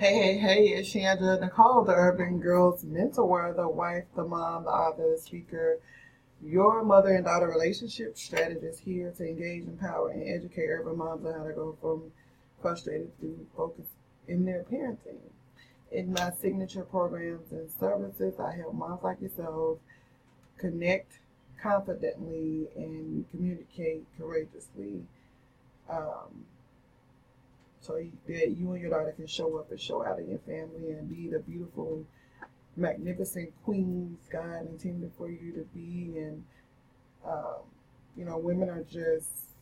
Hey, it's Chandra Nicole, the Urban Girls Mentor, the wife, the mom, the author, the speaker, your mother and daughter relationship strategist here to engage, empower, and educate urban moms on how to go from frustrated to focus in their parenting. In my signature programs and services, I help moms like yourself connect confidently and communicate courageously. Um, that you and your daughter can show up and show out in your family and be the beautiful, magnificent queens God intended for you to be. And, um, women are just,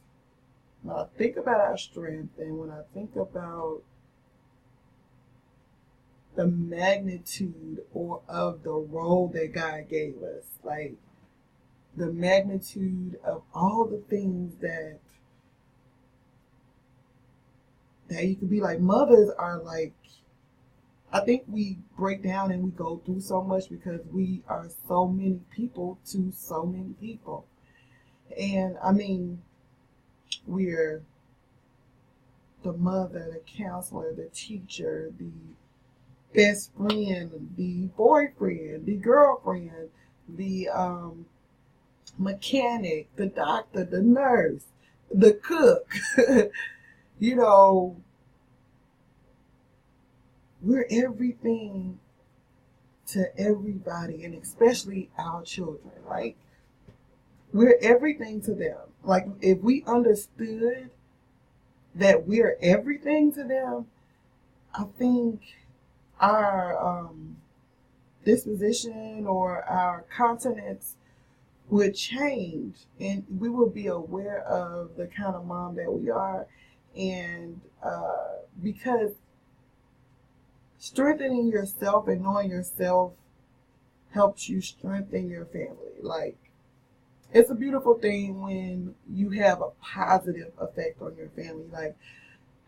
when I think about our strength and when I think about the magnitude of the role that God gave us, like the magnitude of all the things that you could be like, mothers are like, I think we break down and we go through so much because we are so many people to so many people. And I mean, we're the mother, the counselor, the teacher, the best friend, the boyfriend, the girlfriend, the mechanic, the doctor, the nurse, the cook. you know, we're everything to everybody, and especially our children. Like, we're everything to them. Like, if we understood that we're everything to them, I think our disposition or our countenance would change, and we will be aware of the kind of mom that we are. And because strengthening yourself and knowing yourself helps you strengthen your family. Like, it's a beautiful thing when you have a positive effect on your family. Like,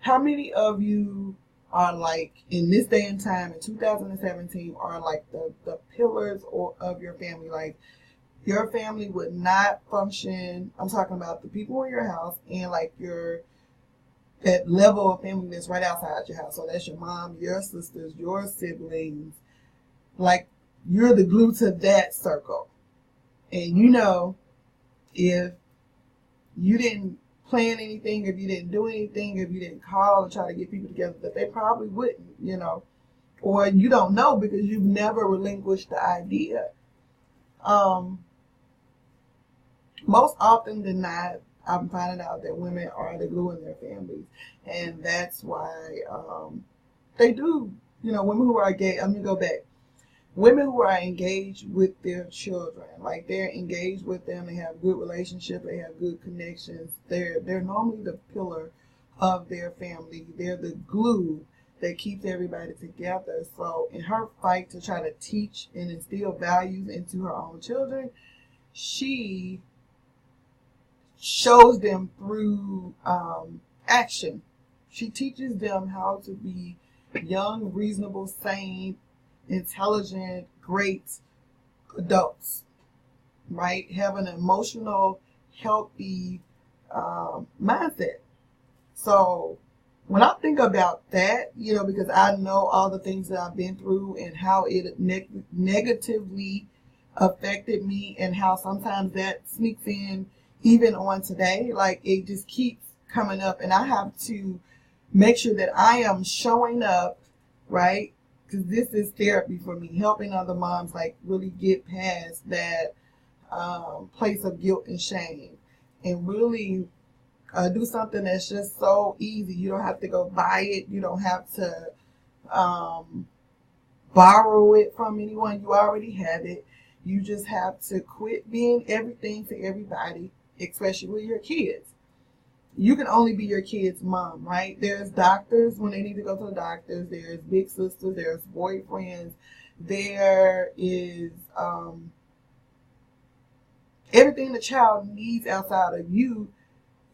how many of you are like, in this day and time, in 2017, are like the pillars of your family? Like, your family would not function. I'm talking about the people in your house and like that level of family that's right outside your house. So that's your mom, your sisters, your siblings. Like, you're the glue to that circle. And if you didn't plan anything, if you didn't do anything, if you didn't call and try to get people together, that they probably wouldn't. Or you don't know because you've never relinquished the idea. Most often than not, I'm finding out that women are the glue in their families. And that's why they do, women who are gay, I'm going to go back. Women who are engaged with their children, like they're engaged with them, they have good relationships, they have good connections. They're normally the pillar of their family. They're the glue that keeps everybody together. So in her fight to try to teach and instill values into her own children, she shows them through action. She teaches them how to be young, reasonable, sane, intelligent, great adults, right? Have an emotional, healthy mindset. So when I think about that, because I know all the things that I've been through and how it negatively affected me and how sometimes that sneaks in even on today, like it just keeps coming up, and I have to make sure that I am showing up, right? Because this is therapy for me, helping other moms like really get past that place of guilt and shame, and really do something that's just so easy. You don't have to go buy it. You don't have to borrow it from anyone. You already have it. You just have to quit being everything to everybody, especially with your kids. You can only be your kid's mom, right? There's doctors when they need to go to the doctors. There's big sisters. There's boyfriends. There is everything the child needs outside of you.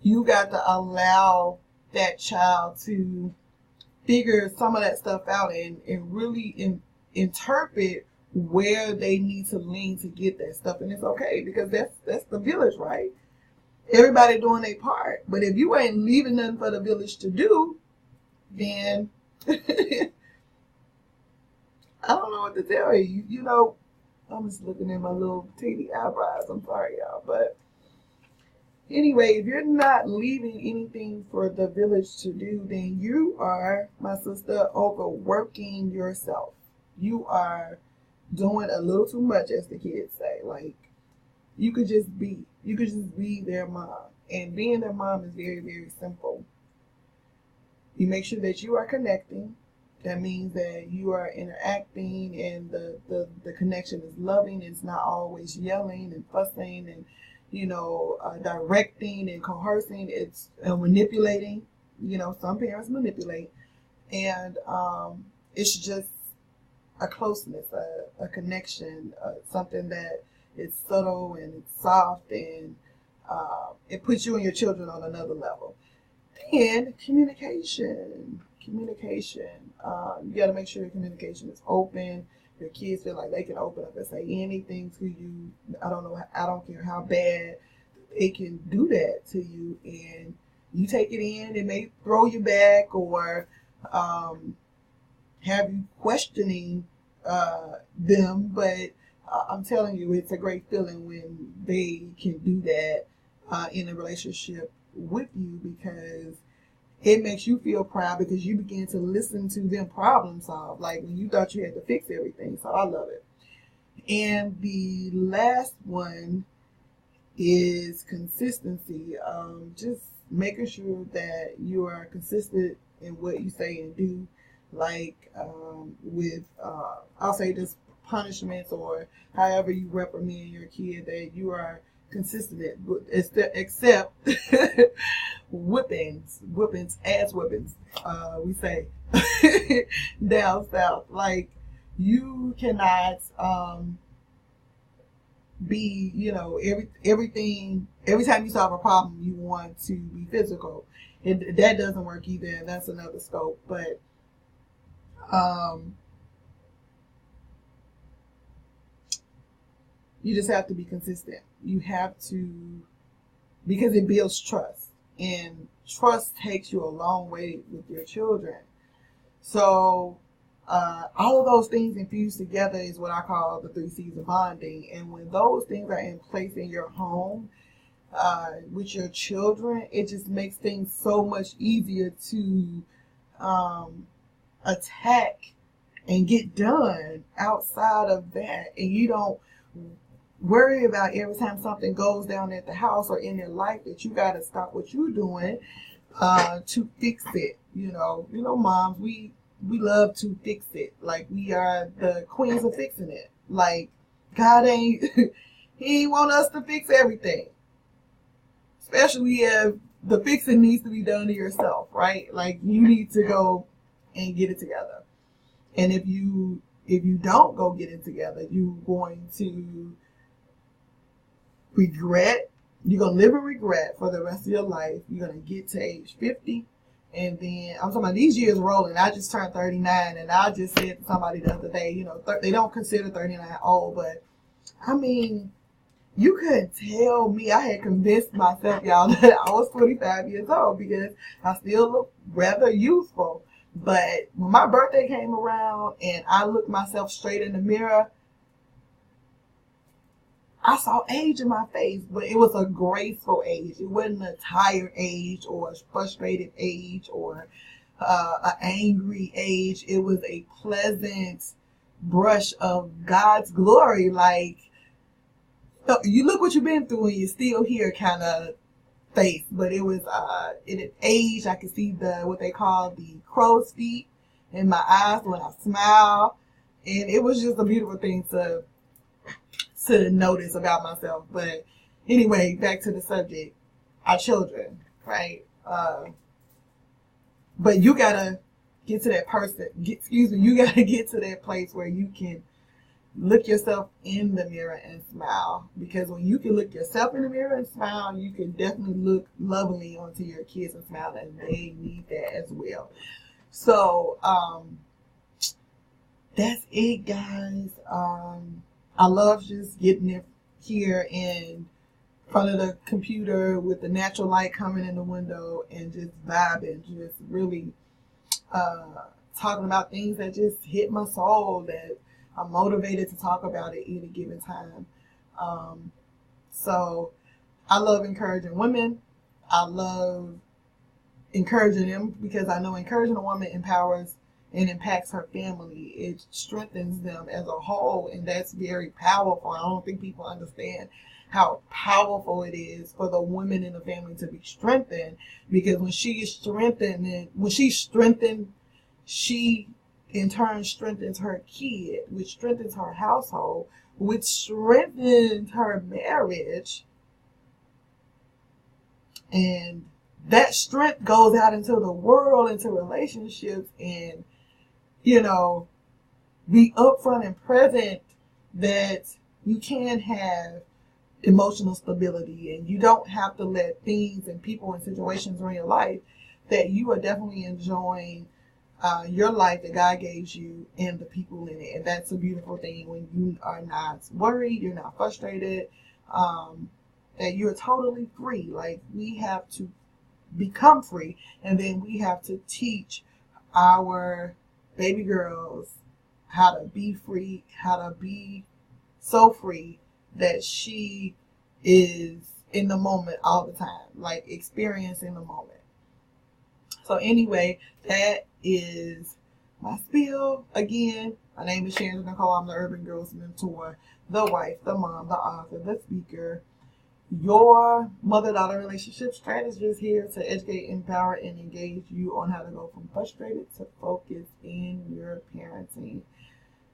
You got to allow that child to figure some of that stuff out and really interpret where they need to lean to get that stuff. And it's okay, because that's the village, right? Everybody doing their part. But if you ain't leaving nothing for the village to do, then I don't know what to tell you. You know, I'm just looking at my little teeny eyebrows. I'm sorry, y'all. But anyway, if you're not leaving anything for the village to do, then you are, my sister, overworking yourself. You are doing a little too much, as the kids say. Like, you could just be. You could just be their mom. And being their mom is very, very simple. You make sure that you are connecting. That means that you are interacting and the connection is loving. It's not always yelling and fussing and, directing and coercing. It's manipulating. Some parents manipulate. And it's just a closeness, a connection, something that is subtle and it's soft, and it puts you and your children on another level. And communication. You got to make sure your communication is open. Your kids feel like they can open up and say anything to you. I don't care how bad they can do that to you, and you take it in. It may throw you back or have you questioning them, but I'm telling you, it's a great feeling when they can do that in a relationship with you, because it makes you feel proud because you begin to listen to them problem solve, like when you thought you had to fix everything. So I love it. And the last one is consistency. Just making sure that you are consistent in what you say and do, like with I'll say this, punishments or however you reprimand your kid, that you are consistent, except whippings, ass whippings, we say down south. Like, you cannot be, everything, every time you solve a problem, you want to be physical. That doesn't work either, and that's another scope. But you just have to be consistent. You have to, because it builds trust, and trust takes you a long way with your children. So all of those things infused together is what I call the 3 C's of bonding. And when those things are in place in your home with your children, it just makes things so much easier to attack and get done outside of that. And you don't worry about every time something goes down at the house or in your life that you got to stop what you're doing to fix it. Moms, we love to fix it. Like, we are the queens of fixing it. Like, God he ain't want us to fix everything, especially if the fixing needs to be done to yourself, right? Like, you need to go and get it together. And if you don't go get it together, you're going to regret. You're going to live in regret for the rest of your life. You're going to get to age 50. And then, I'm talking about these years rolling. I just turned 39, and I just said to somebody the other day, they don't consider 39 old, but I mean, you couldn't tell me. I had convinced myself, y'all, that I was 25 years old because I still look rather youthful. But when my birthday came around and I looked myself straight in the mirror, I saw age in my face, but it was a graceful age. It wasn't a tired age or a frustrated age or an angry age. It was a pleasant brush of God's glory. Like, you look what you've been through and you're still here kind of face. But it was in an age, I could see what they call the crow's feet in my eyes when I smile. And it was just a beautiful thing to notice about myself. But anyway, back to the subject, our children, right? But you gotta get to that person. You gotta get to that place where you can look yourself in the mirror and smile. Because when you can look yourself in the mirror and smile, you can definitely look lovingly onto your kids and smile, and they need that as well. So that's it, guys. I love just getting it here in front of the computer with the natural light coming in the window and just vibing, just really talking about things that just hit my soul, that I'm motivated to talk about at any given time. So I love encouraging women. I love encouraging them because I know encouraging a woman empowers and impacts her family. It strengthens them as a whole, and that's very powerful. I don't think people understand how powerful it is for the women in the family to be strengthened, because when she is strengthened, and when she's strengthened, she in turn strengthens her kid, which strengthens her household, which strengthens her marriage. And that strength goes out into the world, into relationships, and, you know, be upfront and present that you can have emotional stability, and you don't have to let things and people and situations in your life that you are definitely enjoying your life that God gave you and the people in it. And that's a beautiful thing when you are not worried, you're not frustrated, that you're totally free. Like, we have to become free, and then we have to teach our baby girls how to be free, how to be so free that she is in the moment all the time, like experiencing the moment. So anyway, that is my spiel. Again, my name is Chandra Nicole. I'm the Urban Girls Mentor, the wife, the mom, the author, the speaker, your mother-daughter relationship strategist, here to educate, empower, and engage you on how to go from frustrated to focused in your parenting.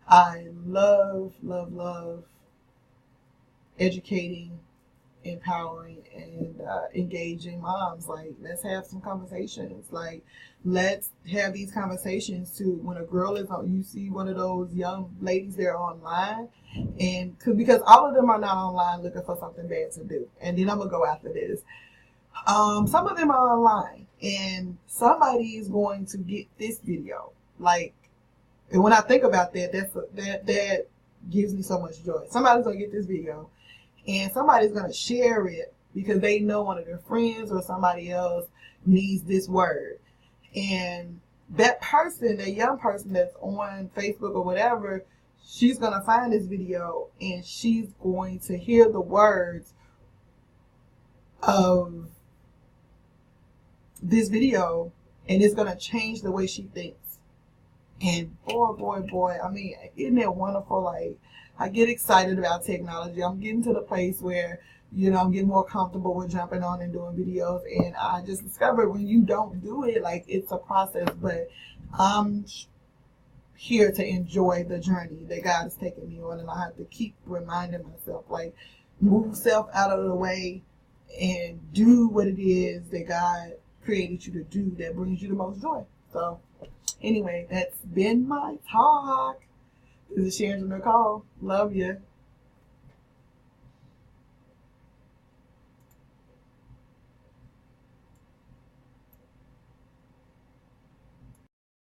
I love, love, love educating, empowering, and engaging moms. Like, let's have some conversations. Like, let's have these conversations too. When a girl is on, you see one of those young ladies there online, and because all of them are not online looking for something bad to do. And then I'm gonna go after this. Some of them are online, and somebody is going to get this video. Like, and when I think about that, that gives me so much joy. Somebody's gonna get this video, and somebody's going to share it because they know one of their friends or somebody else needs this word. And that person, that young person that's on Facebook or whatever, she's going to find this video, and she's going to hear the words of this video, and it's going to change the way she thinks. And boy, I mean, isn't that wonderful? Like, I get excited about technology. I'm getting to the place where, you know, I'm getting more comfortable with jumping on and doing videos. And I just discovered when you don't do it, like, it's a process. But I'm here to enjoy the journey that God is taking me on. And I have to keep reminding myself, like, move self out of the way and do what it is that God created you to do that brings you the most joy. So anyway, that's been my talk. This is Chandra Nicole. Love you.